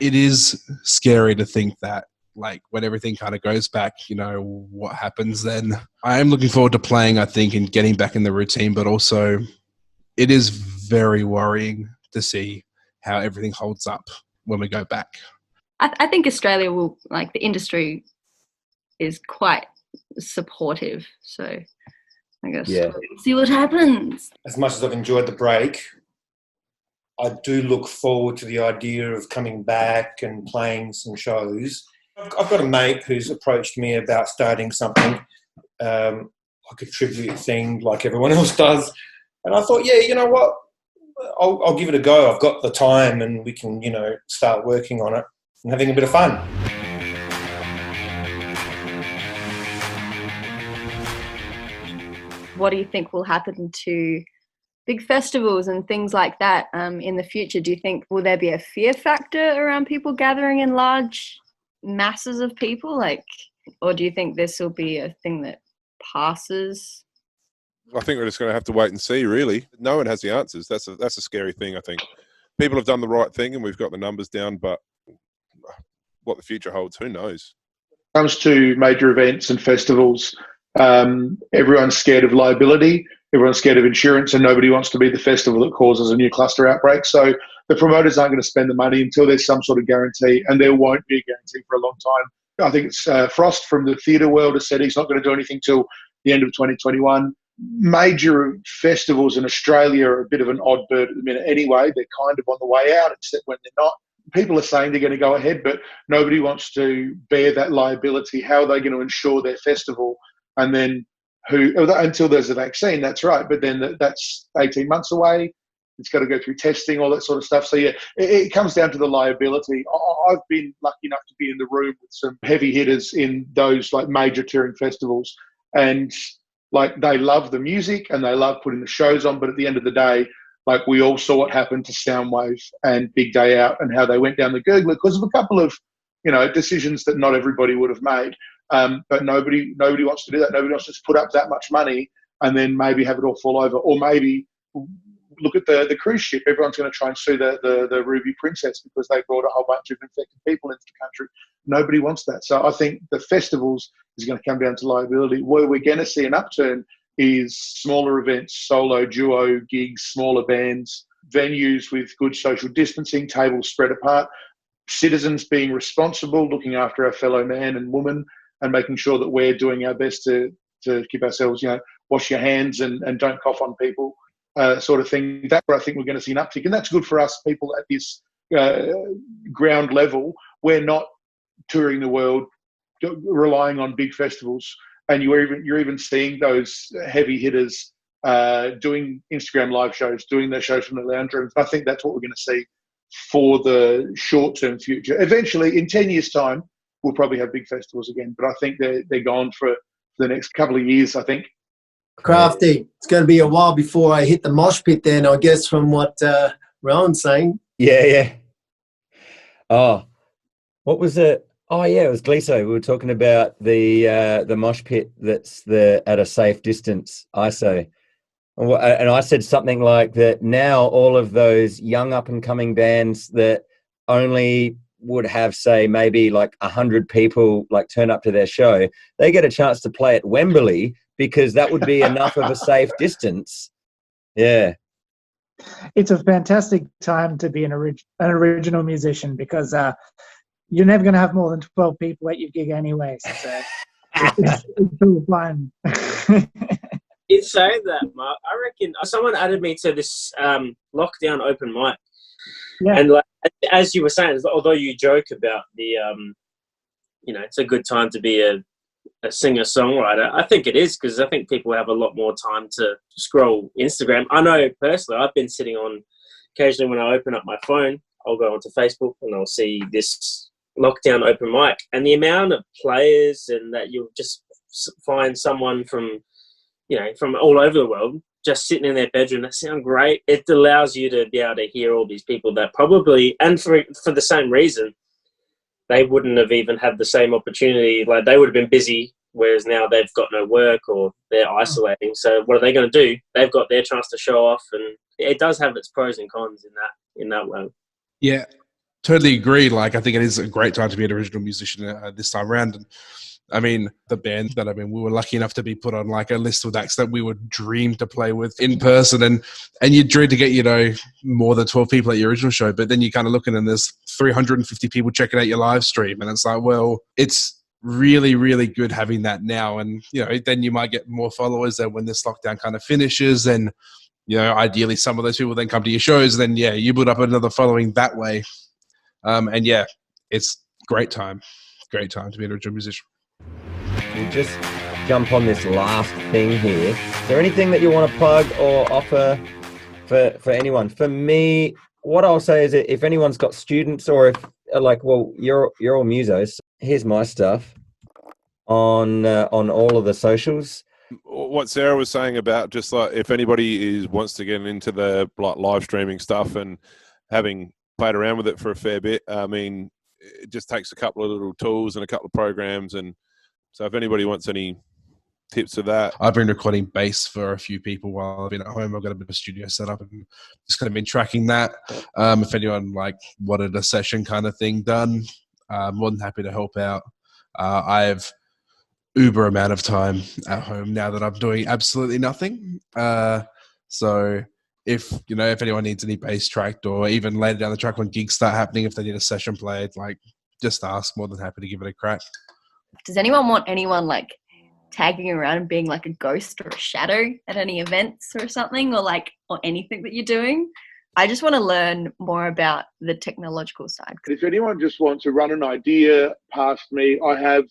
it is scary to think that, like, when everything kind of goes back, what happens then. I am looking forward to playing, I think, and getting back in the routine, but also it is very worrying to see how everything holds up when we go back. I think Australia will, like, the industry is quite supportive, so I guess we'll see what happens. As much as I've enjoyed the break, I do look forward to the idea of coming back and playing some shows. I've got a mate who's approached me about starting something, like a tribute thing like everyone else does. And I thought, yeah, you know what? I'll give it a go. I've got the time and we can, start working on it and having a bit of fun. What do you think will happen to big festivals and things like that in the future? Do you think, will there be a fear factor around people gathering in large masses of people, or do you think this will be a thing that passes? I think we're just going to have to wait and see, really. No one has the answers. That's a scary thing, I think. People have done the right thing and we've got the numbers down, but what the future holds, who knows? When it comes to major events and festivals, everyone's scared of liability, everyone's scared of insurance, and nobody wants to be the festival that causes a new cluster outbreak. So the promoters aren't going to spend the money until there's some sort of guarantee, and there won't be a guarantee for a long time. I think it's Frost from the theatre world has said he's not going to do anything till the end of 2021. Major festivals in Australia are a bit of an odd bird at the minute anyway. They're kind of on the way out, except when they're not. People are saying they're going to go ahead, but nobody wants to bear that liability. How are they going to insure their festival? And then until there's a vaccine, that's right. But then that's 18 months away. It's got to go through testing, all that sort of stuff. So, yeah, it comes down to the liability. I've been lucky enough to be in the room with some heavy hitters in those, like, major touring festivals. And, like, they love the music and they love putting the shows on. But at the end of the day, like, we all saw what happened to Soundwave and Big Day Out and how they went down the gurgler because of a couple of, decisions that not everybody would have made. But nobody wants to do that. Nobody wants to just put up that much money and then maybe have it all fall over. Or maybe look at the cruise ship. Everyone's going to try and sue the Ruby Princess because they brought a whole bunch of infected people into the country. Nobody wants that. So I think the festivals is going to come down to liability. Where we're going to see an upturn is smaller events, solo, duo, gigs, smaller bands, venues with good social distancing, tables spread apart, citizens being responsible, looking after our fellow man and woman, and making sure that we're doing our best to keep ourselves, wash your hands and don't cough on people, sort of thing. That's where I think we're going to see an uptick. And that's good for us people at this ground level. We're not touring the world relying on big festivals. And you're even seeing those heavy hitters doing Instagram live shows, doing their shows from the lounge rooms. I think that's what we're going to see for the short-term future. Eventually, in 10 years' time, we'll probably have big festivals again. But I think they're gone for the next couple of years, I think. Crafty, it's going to be a while before I hit the mosh pit then, I guess, from what Rowan's saying. Yeah. Oh, what was it? Oh, yeah, it was Gliso. We were talking about the mosh pit that's at a safe distance, ISO. And I said something like that now all of those young up-and-coming bands that only would have, say, maybe like 100 people like turn up to their show, they get a chance to play at Wembley because that would be enough of a safe distance. Yeah. It's a fantastic time to be an original musician because you're never going to have more than 12 people at your gig anyway. So it's all fun. In saying that, Mark, I reckon someone added me to this lockdown open mic. Yeah. And like, as you were saying, although you joke about the, it's a good time to be a singer-songwriter, I think it is because I think people have a lot more time to scroll Instagram. I know personally, I've been sitting on, occasionally when I open up my phone, I'll go onto Facebook and I'll see this lockdown open mic. And the amount of players and that you'll just find someone from all over the world just sitting in their bedroom that sound great. It allows you to be able to hear all these people that probably, and for the same reason, they wouldn't have even had the same opportunity. Like they would have been busy, whereas now they've got no work or they're isolating. So what are they going to do? They've got their chance to show off, and it does have its pros and cons in that way. Yeah, totally agree. Like, I think it is a great time to be an original musician this time around. And I mean, the band that we were lucky enough to be put on like a list with acts that we would dream to play with in person, and you dream to get more than 12 people at your original show, but then you kind of looking and there's 350 people checking out your live stream, and it's like, well, it's really, really good having that now. And then you might get more followers then when this lockdown kind of finishes, and ideally some of those people then come to your shows, and then you build up another following that way. And it's great time to be an original musician. We'll just jump on this last thing here. Is there anything that you want to plug or offer for anyone? For me, what I'll say is that if anyone's got students, or if you're all musos, here's my stuff on all of the socials. What Sarah was saying about just like if anybody wants to get into the live streaming stuff and having played around with it for a fair bit, I mean, it just takes a couple of little tools and a couple of programs. And so if anybody wants any tips of that. I've been recording bass for a few people while I've been at home. I've got a bit of a studio set up and just kind of been tracking that. If anyone wanted a session kind of thing done, I'm more than happy to help out. I have uber amount of time at home now that I'm doing absolutely nothing. So if anyone needs any bass tracked, or even later down the track when gigs start happening, if they need a session played, just ask. More than happy to give it a crack. Does anyone want anyone tagging around and being like a ghost or a shadow at any events or something, or anything that you're doing? I just want to learn more about the technological side. If anyone just wants to run an idea past me, I have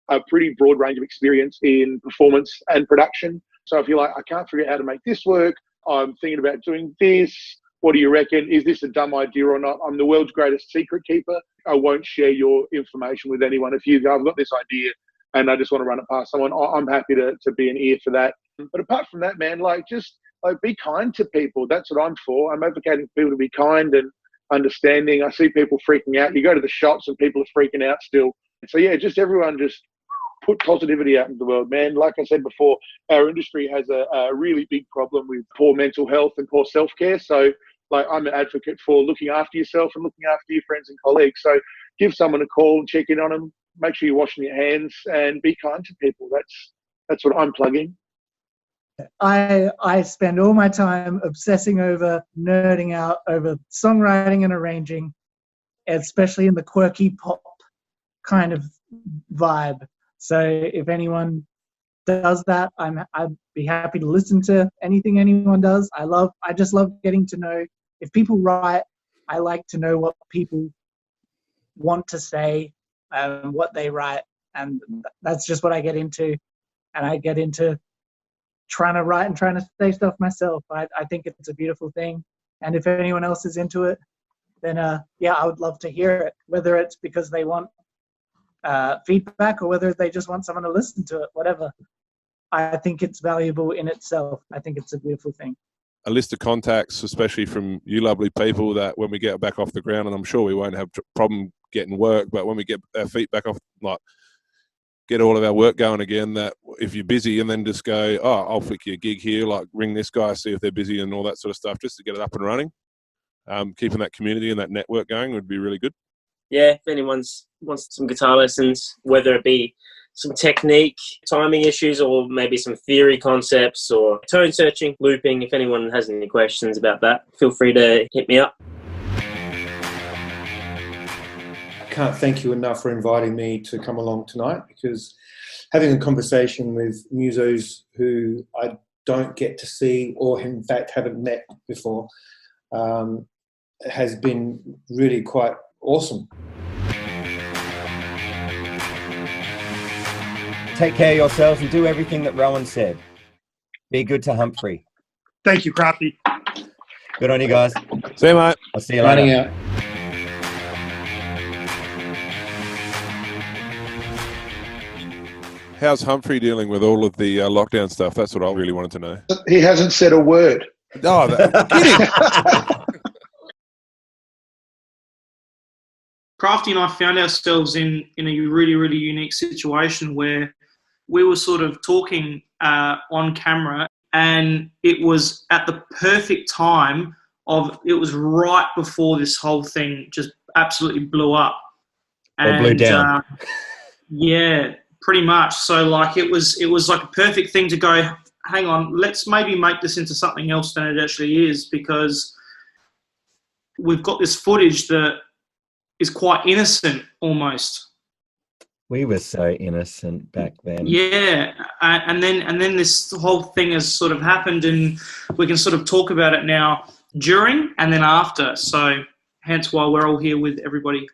a pretty broad range of experience in performance and production. So if you're like, I can't figure out how to make this work, I'm thinking about doing this, what do you reckon? Is this a dumb idea or not? I'm the world's greatest secret keeper. I won't share your information with anyone. If you go, I've got this idea and I just want to run it past someone, I'm happy to be an ear for that. But apart from that, man, just be kind to people. That's what I'm for. I'm advocating for people to be kind and understanding. I see people freaking out. You go to the shops and people are freaking out still. So just everyone just put positivity out into the world, man. Like I said before, our industry has a really big problem with poor mental health and poor self-care. So I'm an advocate for looking after yourself and looking after your friends and colleagues. So give someone a call, check in on them, make sure you're washing your hands and be kind to people. That's what I'm plugging. I spend all my time obsessing over, nerding out over songwriting and arranging, especially in the quirky pop kind of vibe. So if anyone does that, I'd be happy to listen to anything anyone does. I just love getting to know. If people write, I like to know what people want to say, what they write, and that's just what I get into. And I get into trying to write and trying to say stuff myself. I think it's a beautiful thing. And if anyone else is into it, then I would love to hear it, whether it's because they want feedback or whether they just want someone to listen to it, whatever. I think it's valuable in itself. I think it's a beautiful thing. A list of contacts, especially from you lovely people, that when we get back off the ground, and I'm sure we won't have problem getting work, but when we get our feet back off, get all of our work going again, that if you're busy and then just go, I'll flick you a gig here, ring this guy, see if they're busy and all that sort of stuff, just to get it up and running. Keeping that community and that network going would be really good. Yeah, if anyone wants some guitar lessons, whether it be some technique, timing issues, or maybe some theory concepts or tone searching, looping, if anyone has any questions about that, feel free to hit me up. I can't thank you enough for inviting me to come along tonight, because having a conversation with musos who I don't get to see or in fact haven't met before has been really quite awesome. Take care of yourselves and do everything that Rowan said. Be good to Humphrey. Thank you, Crafty. Good on you guys. See you, mate. I'll see you later. Running out. How's Humphrey dealing with all of the lockdown stuff? That's what I really wanted to know. He hasn't said a word. Oh, kidding. Crafty and I found ourselves in a really, really unique situation where we were sort of talking on camera, and it was at the perfect time it was right before this whole thing just absolutely blew up. Or blew down. Yeah, pretty much. So like it was like a perfect thing to go, hang on, let's maybe make this into something else than it actually is, because we've got this footage that is quite innocent almost. We were so innocent back then. Yeah, and then this whole thing has sort of happened, and we can sort of talk about it now during and then after. So hence why we're all here with everybody